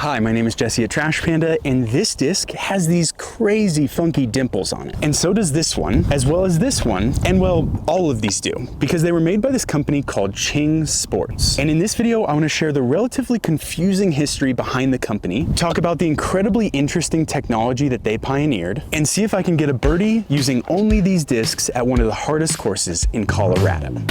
Hi, my name is Jesse at Trash Panda, and this disc has these crazy funky dimples on it. And so does this one, as well as this one, and well, all of these do, because they were made by this company called Ching Sports. And in this video, I want to share the relatively confusing history behind the company, talk about the incredibly interesting technology that they pioneered, and see if I can get a birdie using only these discs at one of the hardest courses in Colorado.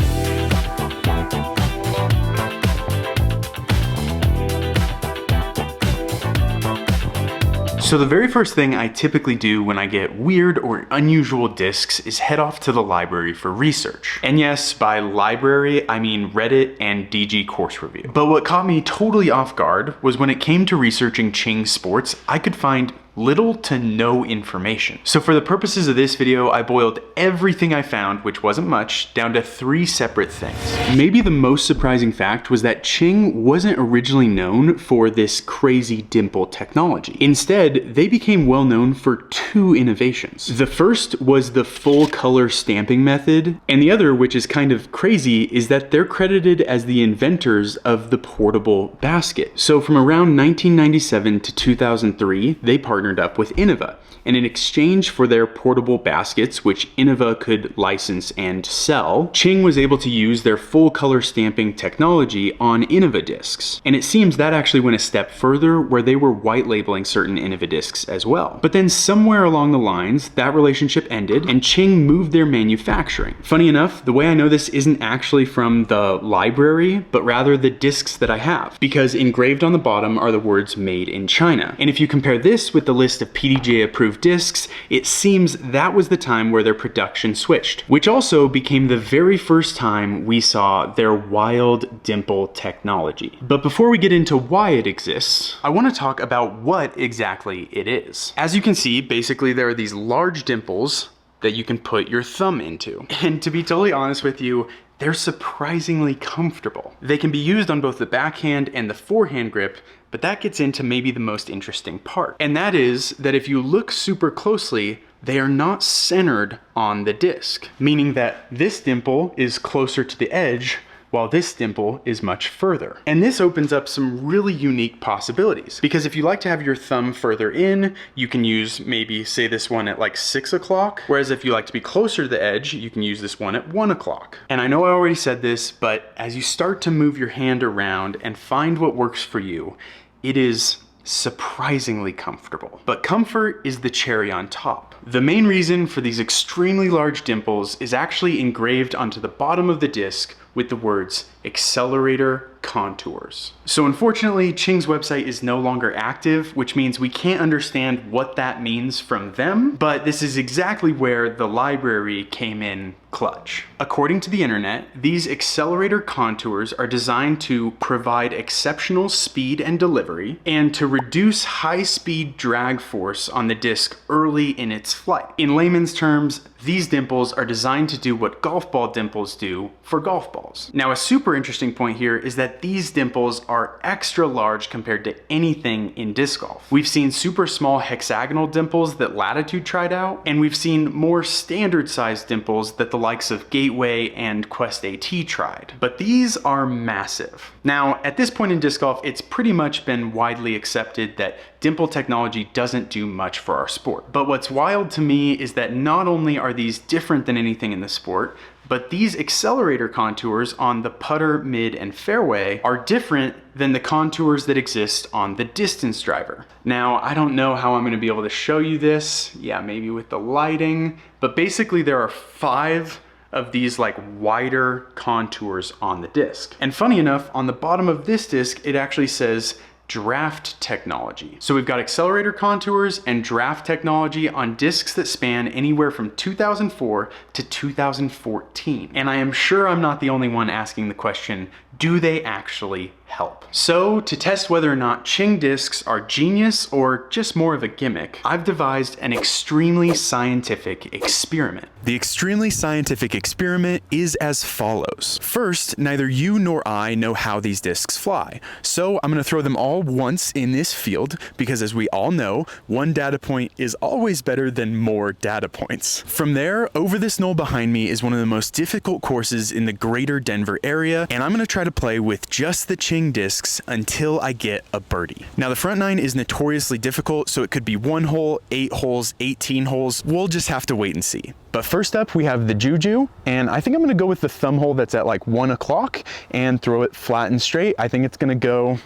So the very first thing I typically do when I get weird or unusual discs is head off to the library for research. And yes, by library, I mean Reddit and DG Course Review. But what caught me totally off guard was when it came to researching Ching Sports, I could find little to no information. So for the purposes of this video, I boiled everything I found, which wasn't much, down to 3 separate things. Maybe the most surprising fact was that Ching wasn't originally known for this crazy dimple technology. Instead, they became well known for 2 innovations. The first was the full color stamping method, and the other, which is kind of crazy, is that they're credited as the inventors of the portable basket. So from around 1997 to 2003, they partnered up with Innova, and in exchange for their portable baskets, which Innova could license and sell, Ching was able to use their full color stamping technology on Innova discs. And it seems that actually went a step further, where they were white labeling certain Innova discs as well. But then somewhere along the lines, that relationship ended and Ching moved their manufacturing. Funny enough, the way I know this isn't actually from the library, but rather the discs that I have, because engraved on the bottom are the words "Made in China." And if you compare this with the list of PDJ approved discs, it seems that was the time where their production switched, which also became the very first time we saw their wild dimple technology. But before we get into why it exists, I want to talk about what exactly it is. As you can see, basically there are these large dimples that you can put your thumb into. And to be totally honest with you, they're surprisingly comfortable. They can be used on both the backhand and the forehand grip, but that gets into maybe the most interesting part. And that is that if you look super closely, they are not centered on the disc, meaning that this dimple is closer to the edge while this dimple is much further. And this opens up some really unique possibilities, because if you like to have your thumb further in, you can use maybe, say, this one at like 6 o'clock, whereas if you like to be closer to the edge, you can use this one at 1 o'clock. And I know I already said this, but as you start to move your hand around and find what works for you, it is surprisingly comfortable. But comfort is the cherry on top. The main reason for these extremely large dimples is actually engraved onto the bottom of the disc with the words "Accelerator Contours." So unfortunately, Ching's website is no longer active, which means we can't understand what that means from them, but this is exactly where the library came in clutch. According to the internet, these accelerator contours are designed to provide exceptional speed and delivery, and to reduce high-speed drag force on the disc early in its flight. In layman's terms, these dimples are designed to do what golf ball dimples do for golf balls. Now, a super interesting point here is that these dimples are extra large compared to anything in disc golf. We've seen super small hexagonal dimples that Latitude tried out, and we've seen more standard sized dimples that the likes of Gateway and Quest AT tried. But these are massive. Now, at this point in disc golf, it's pretty much been widely accepted that dimple technology doesn't do much for our sport. But what's wild to me is that not only are these different than anything in the sport, but these accelerator contours on the putter, mid, and fairway are different than the contours that exist on the distance driver. Now, I don't know how I'm going to be able to show you this. Yeah, maybe with the lighting. But basically there are 5 of these like wider contours on the disc. And funny enough, on the bottom of this disc, it actually says draft technology. So we've got accelerator contours and draft technology on discs that span anywhere from 2004 to 2014. And I am sure I'm not the only one asking the question, do they actually help? So to test whether or not Ching discs are genius or just more of a gimmick, I've devised an extremely scientific experiment. The extremely scientific experiment is as follows. First, neither you nor I know how these discs fly, so I'm gonna throw them all once in this field, because as we all know, one data point is always better than more data points. From there, over this knoll behind me is one of the most difficult courses in the greater Denver area, and I'm gonna try to play with just the Ching playing discs until I get a birdie. Now the front nine is notoriously difficult, so it could be 1 hole, 8 holes, 18 holes. We'll just have to wait and see. But first up, we have the Juju, and I think I'm gonna go with the thumb hole that's at like 1 o'clock and throw it flat and straight. I think it's gonna go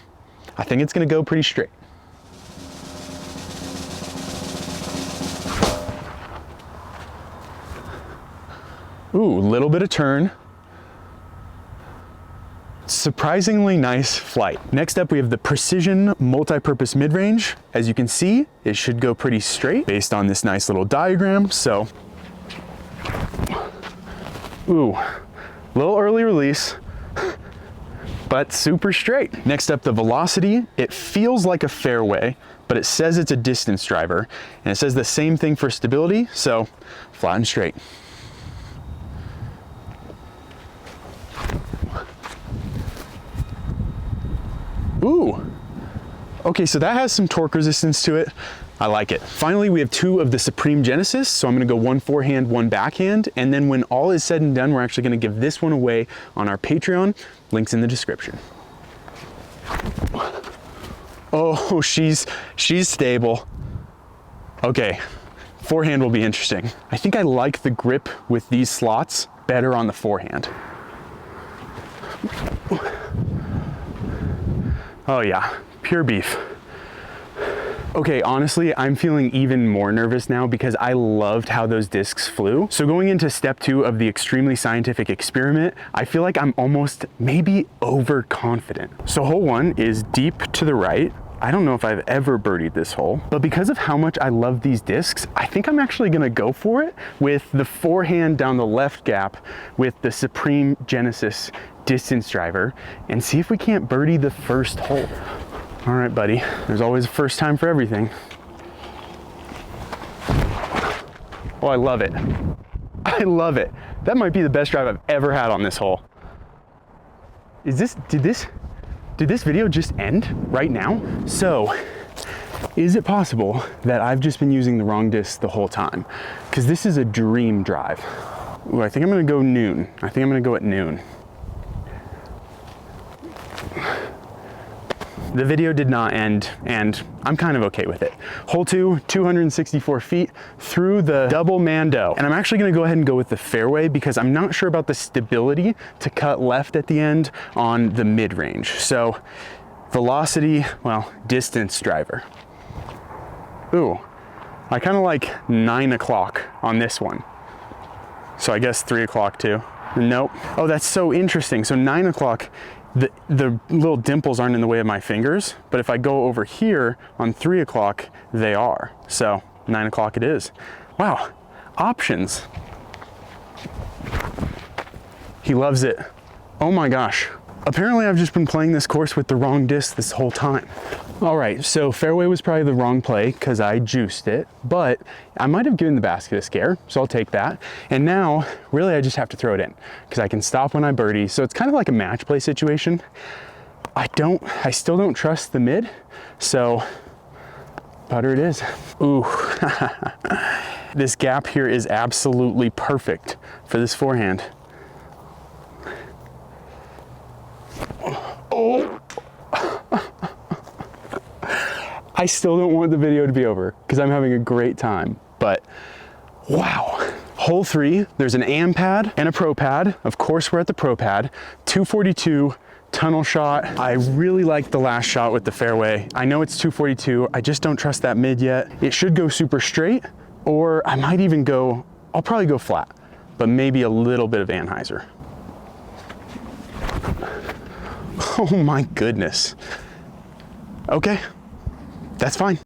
pretty straight. Ooh, little bit of turn. Surprisingly nice flight. Next up, we have the Precision Multi-Purpose Mid-Range. As you can see, it should go pretty straight based on this nice little diagram. So, ooh, little early release, but super straight. Next up, the Velocity. It feels like a fairway, but it says it's a distance driver. And it says the same thing for stability, so flat and straight. Ooh, okay, so that has some torque resistance to it. I like it. Finally, we have 2 of the Supreme Genesis. So I'm gonna go 1 forehand, 1 backhand. And then when all is said and done, we're actually gonna give this one away on our Patreon. Links in the description. Oh, she's stable. Okay, forehand will be interesting. I think I like the grip with these slots better on the forehand. Oh yeah, pure beef. Okay, honestly, I'm feeling even more nervous now because I loved how those discs flew. So going into step 2 of the extremely scientific experiment, I feel like I'm almost maybe overconfident. So hole 1 is deep to the right. I don't know if I've ever birdied this hole, but because of how much I love these discs, I think I'm actually gonna go for it with the forehand down the left gap with the Supreme Genesis distance driver and see if we can't birdie the first hole. All right, buddy, there's always a first time for everything. Oh, I love it. I love it. That might be the best drive I've ever had on this hole. Did this video just end right now? So, is it possible that I've just been using the wrong disc the whole time? Because this is a dream drive. Ooh, I think I'm gonna go noon. I think I'm gonna go at noon. The video did not end, and I'm kind of okay with it. Hole 2, 264 feet through the double Mando. And I'm actually gonna go ahead and go with the fairway because I'm not sure about the stability to cut left at the end on the mid-range. So velocity, well, distance driver. Ooh, I kind of like 9 o'clock on this one. So I guess 3 o'clock too. Nope. Oh, that's so interesting. So 9 o'clock, the little dimples aren't in the way of my fingers, but if I go over here on 3 o'clock, they are. So 9 o'clock it is. Wow, options. He loves it. Oh my gosh. Apparently I've just been playing this course with the wrong disc this whole time. All right, so fairway was probably the wrong play because I juiced it, but I might have given the basket a scare, so I'll take that. And now, really, I just have to throw it in because I can stop when I birdie. So it's kind of like a match play situation. I still don't trust the mid, so putter it is. Ooh, this gap here is absolutely perfect for this forehand. Oh. I still don't want the video to be over because I'm having a great time, but wow. Hole 3, there's an AM pad and a pro pad. Of course, we're at the pro pad. 242 tunnel shot. I really like the last shot with the fairway. I know it's 242. I just don't trust that mid yet. It should go super straight, or I might even go, I'll probably go flat, but maybe a little bit of Anheuser. Oh my goodness. Okay. That's fine.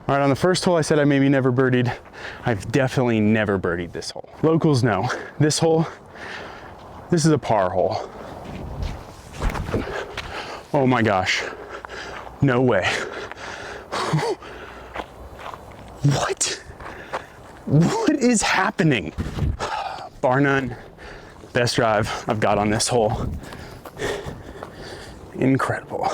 All right, on the first hole I said I maybe never birdied. I've definitely never birdied this hole. Locals know. This hole, this is a par hole. Oh my gosh. No way. What? What is happening? Bar none, best drive I've got on this hole. Incredible.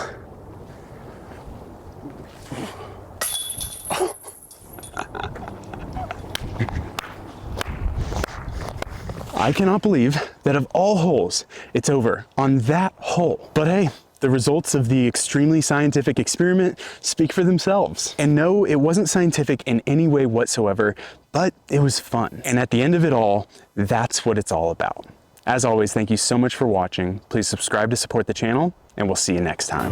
I cannot believe that of all holes, it's over on that hole. But hey, the results of the extremely scientific experiment speak for themselves. And no, it wasn't scientific in any way whatsoever, but it was fun. And at the end of it all, that's what it's all about. As always, thank you so much for watching. Please subscribe to support the channel, and we'll see you next time.